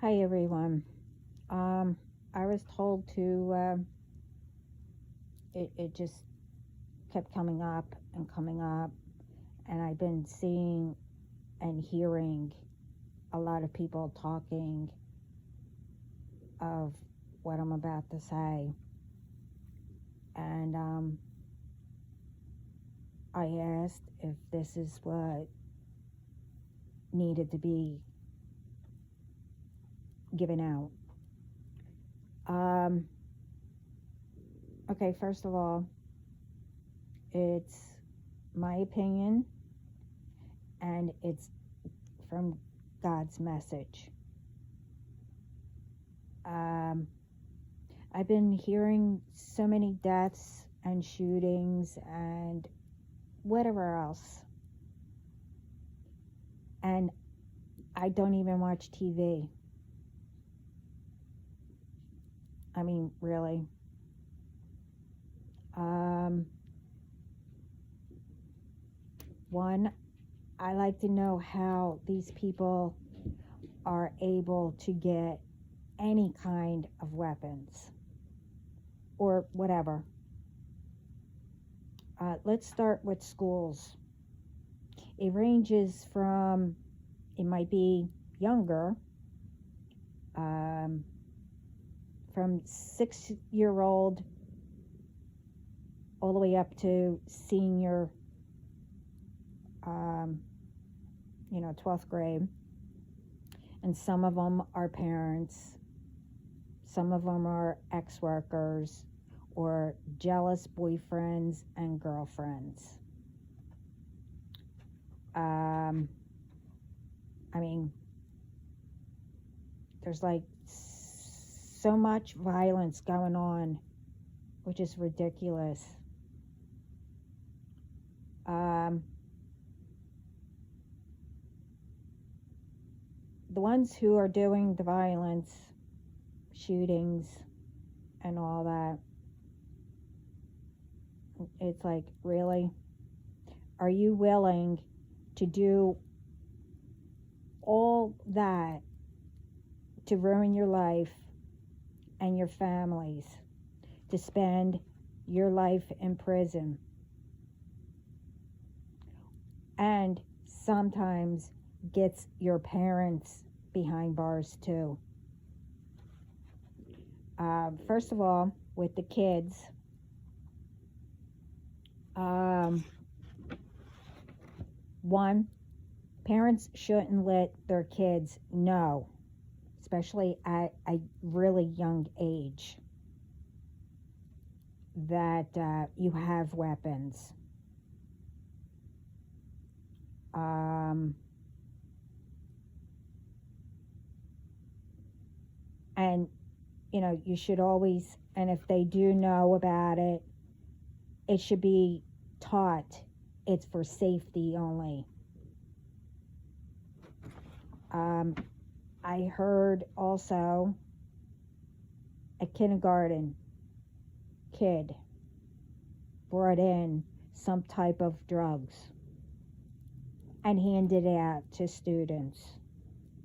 Hi everyone. Um, I was told to. It just kept coming up and coming up, and I've been seeing and hearing a lot of people talking of what I'm about to say, and I asked if this is what needed to be given out. Um, okay, first of all, it's my opinion, and it's from God's message. Um, I've been hearing so many deaths and shootings and whatever else, and I don't even watch TV. I mean, really. Um, One, I like to know how these people are able to get any kind of weapons or whatever. Let's start with schools. It ranges from, it might be younger, um, from 6-year-old all the way up to senior, um, 12th grade. And some of them are parents, some of them are ex workers or jealous boyfriends and girlfriends. I mean, there's like so much violence going on, which is ridiculous. The ones who are doing the violence, shootings, and all that, it's like, really? Are you willing to do all that to ruin your life and your families, to spend your life in prison, and sometimes gets your parents behind bars too? First of all, with the kids, one, parents shouldn't let their kids know, especially at a really young age, that you have weapons. And you should always, and if they do know about it, it should be taught it's for safety only. I heard also a kindergarten kid brought in some type of drugs and handed it out to students.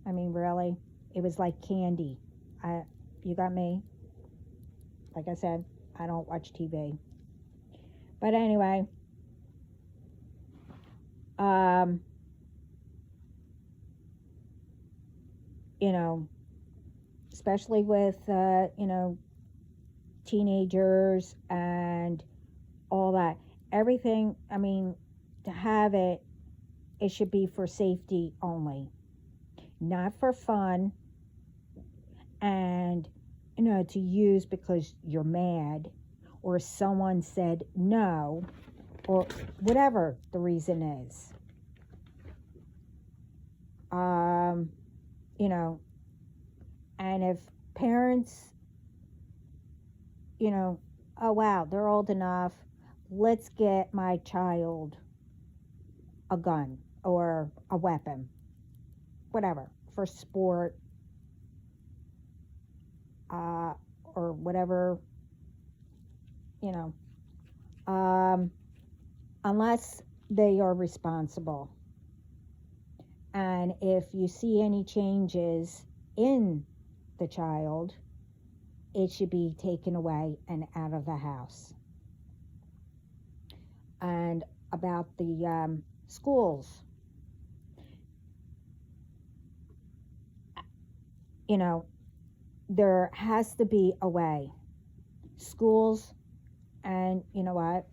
I mean, really? It was like candy. You got me? Like I said, I don't watch TV. But anyway, especially with, teenagers and all that. Everything, I mean, to have it, it should be for safety only, not for fun and, to use because you're mad or someone said no or whatever the reason is. And if parents, oh wow, they're old enough, let's get my child a gun or a weapon, whatever, for sport, or whatever, unless they are responsible. And if you see any changes in the child, it should be taken away and out of the house. And about the schools, you know, there has to be a way. Schools, and you know what?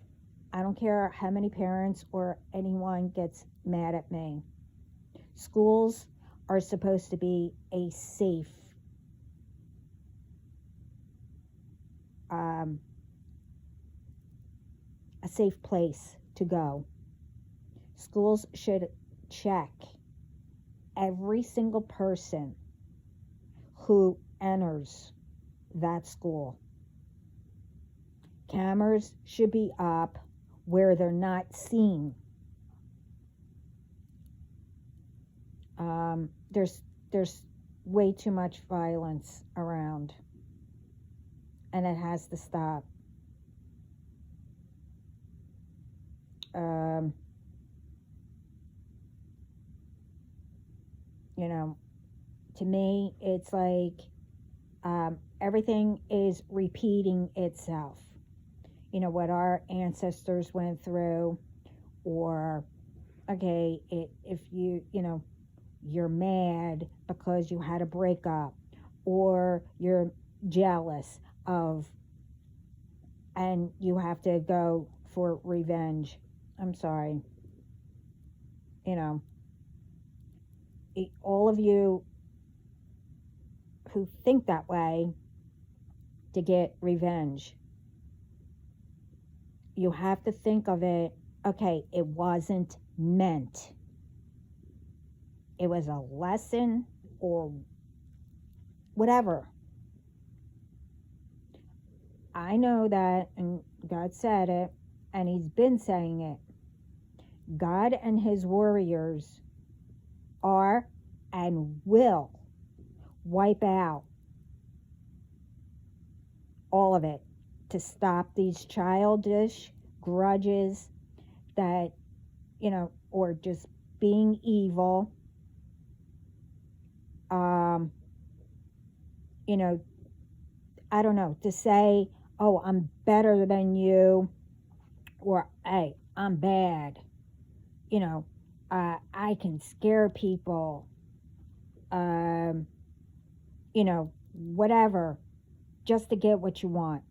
I don't care how many parents or anyone gets mad at me. Schools are supposed to be um, a safe place to go. Schools should check every single person who enters that school. Cameras should be up where they're not seen. There's way too much violence around, and it has to stop. You know, to me, it's like everything is repeating itself. You know, what our ancestors went through, or, okay, if you're mad because you had a breakup, or you're jealous of, and you have to go for revenge. I'm sorry. You know, all of you who think that way to get revenge, you have to think of it, okay, it wasn't meant. It was a lesson or whatever. I know that, and God said it, and He's been saying it. God and His warriors are and will wipe out all of it to stop these childish grudges that, or just being evil. I don't know, to say, oh, I'm better than you, or, hey, I'm bad. I can scare people. Whatever, just to get what you want.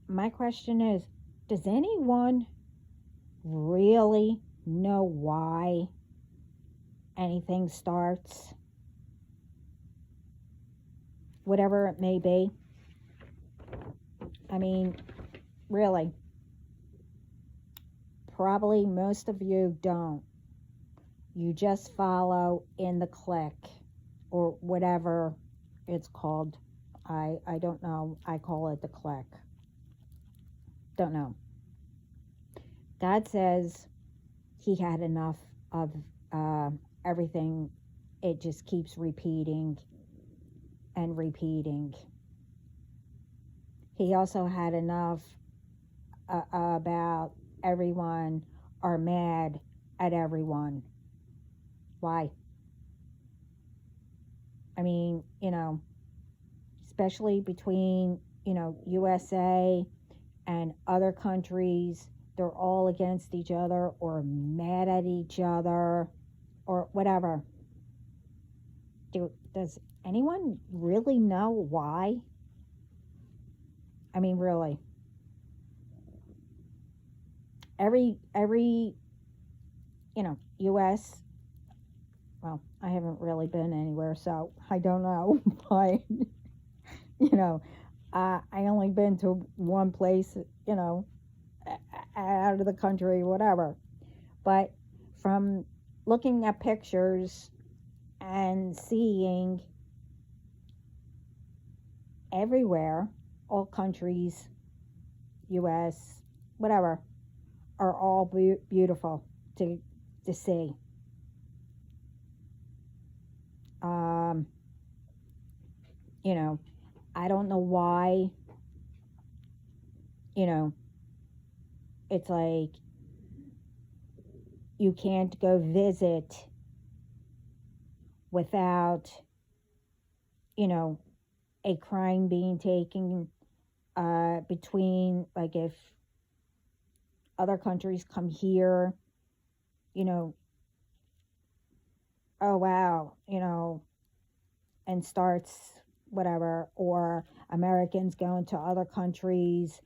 My question is, does anyone really know why anything starts? Whatever it may be. I mean, really. Probably most of you don't. You just follow in the clique, or whatever it's called. I don't know. I call it the clique. Don't know. God says He had enough of everything. It just keeps repeating and repeating. He also had enough about everyone are mad at everyone. Why? I mean, especially between, USA and other countries, they're all against each other or mad at each other or whatever. Does anyone really know why? I mean, really. Every US, well, I haven't really been anywhere, so I don't know, but I only been to one place, out of the country, whatever. But from looking at pictures and seeing everywhere, all countries, US, whatever, are all beautiful to see. I don't know why, it's like you can't go visit without, you know, a crime being taken between, like, if other countries come here, you know, oh wow, and starts whatever, or Americans go into other countries,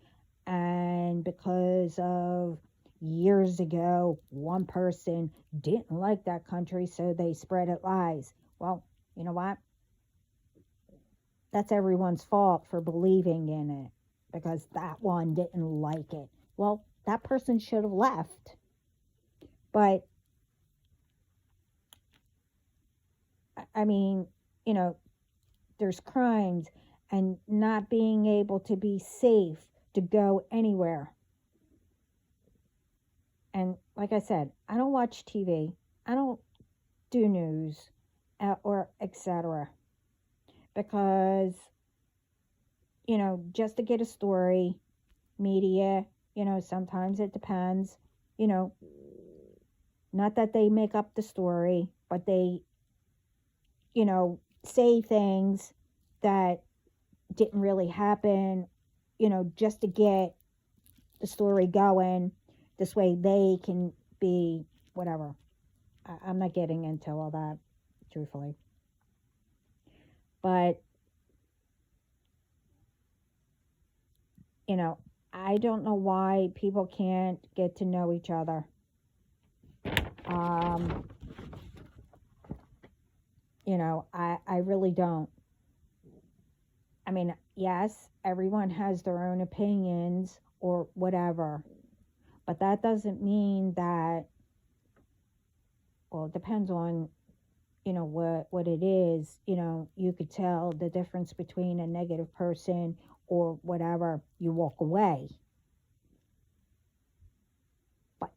and because of years ago one person didn't like that country, so they spread it lies. Well, you know what? That's everyone's fault for believing in it because that one didn't like it. Well, that person should have left. But I mean, you know, there's crimes and not being able to be safe to go anywhere. And like I said, I don't watch TV. I don't do news or etc. Because, just to get a story, media, sometimes it depends, you know, not that they make up the story, but they, say things that didn't really happen, just to get the story going. This way they can be whatever. I'm not getting into all that, truthfully. But, you know, I don't know why people can't get to know each other. Um, I really don't. I mean, yes, everyone has their own opinions or whatever, but that doesn't mean that, well, it depends on, what it is. You could tell the difference between a negative person or whatever, you walk away. But,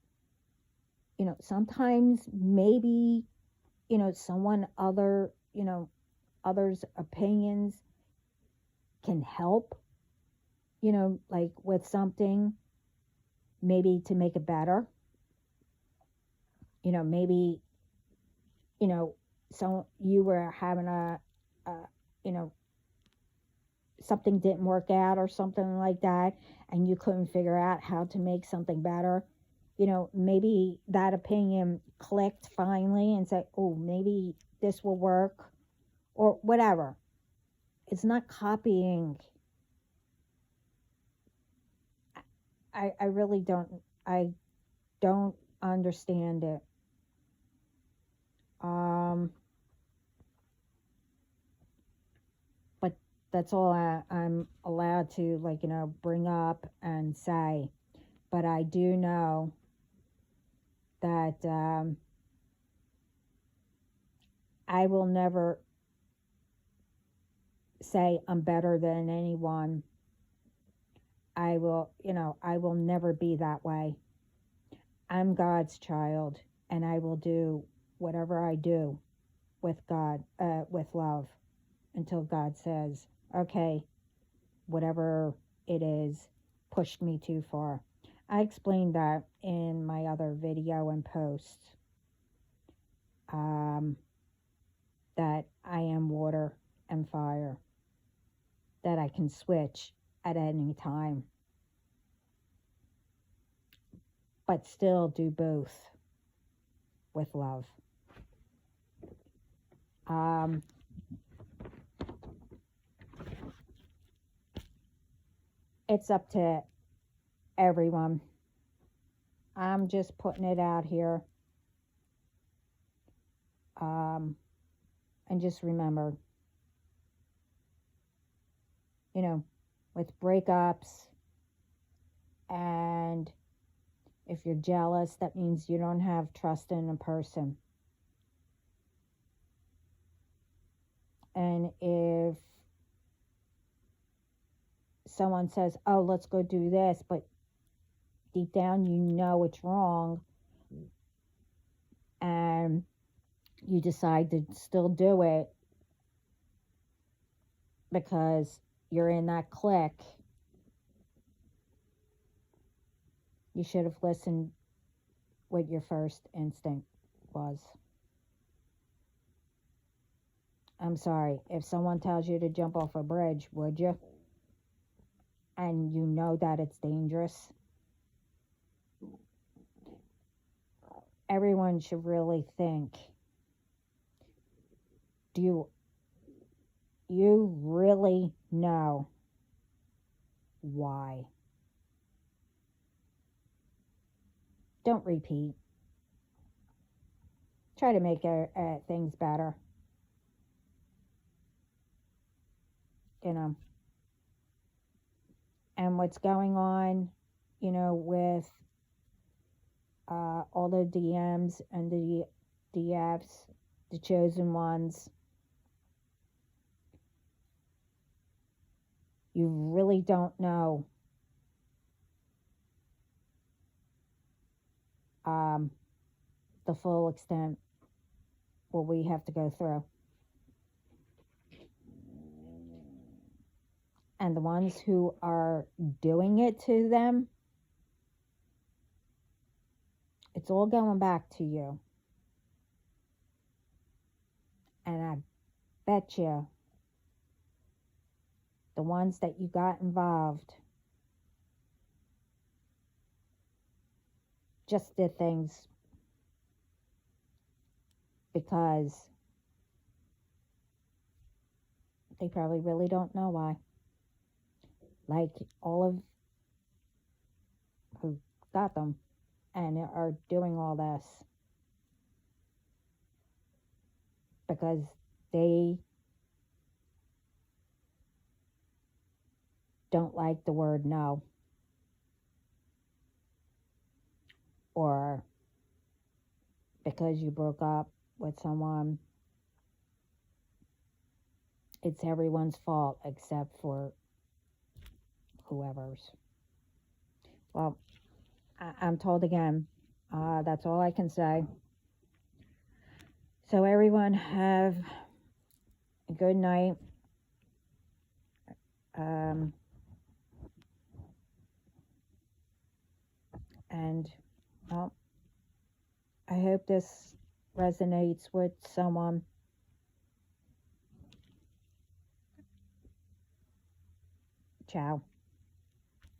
sometimes maybe, someone others' opinions can help, like with something, maybe to make it better. Maybe, so you were having a you know, something didn't work out or something like that, and you couldn't figure out how to make something better. Maybe that opinion clicked finally and said, oh, maybe this will work or whatever. It's not copying. I really don't understand it. But that's all I'm allowed to, like, bring up and say. But I do know that I will never say I'm better than anyone. I will never be that way. I'm God's child, and I will do whatever I do with God, with love, until God says, okay, whatever it is, pushed me too far. I explained that in my other video and posts, that I am water and fire, that I can switch at any time, but still do both with love. It's up to everyone. I'm just putting it out here. And just remember, with breakups, and if you're jealous, that means you don't have trust in a person. And if someone says, oh, let's go do this, but deep down it's wrong, and you decide to still do it because you're in that clique, you should have listened what your first instinct was. I'm sorry, if someone tells you to jump off a bridge, would you? And you know that it's dangerous. Everyone should really think, do you really know why? Don't repeat. Try to make things better, you know. And what's going on, with all the DMs and the DFs, the chosen ones, you really don't know um, the full extent what we have to go through. And the ones who are doing it to them, it's all going back to you. And I bet you the ones that you got involved just did things because they probably really don't know why. Like all of who got them and are doing all this because they don't like the word no, or because you broke up with someone, it's everyone's fault except for whoever's. Well, I'm told again. That's all I can say. So everyone have a good night. And well, I hope this resonates with someone. Ciao.